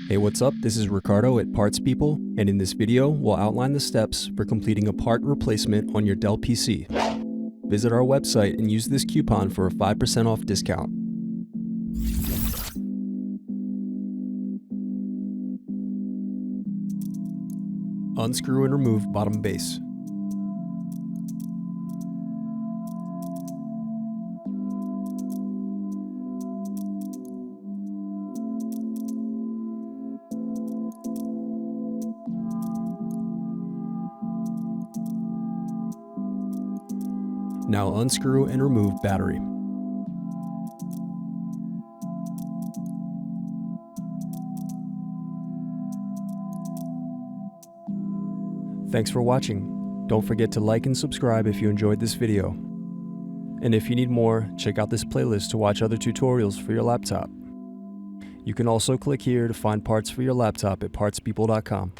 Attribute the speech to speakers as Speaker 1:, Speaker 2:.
Speaker 1: Hey, what's up? This is Ricardo at Parts People, and in this video, we'll outline the steps for completing a part replacement on your Dell PC. Visit our website and use this coupon for a 5% off discount. Unscrew and remove bottom base. Now unscrew and remove battery. Thanks for watching. Don't forget to like and subscribe if you enjoyed this video. And if you need more, check out this playlist to watch other tutorials for your laptop. You can also click here to find parts for your laptop at partspeople.com.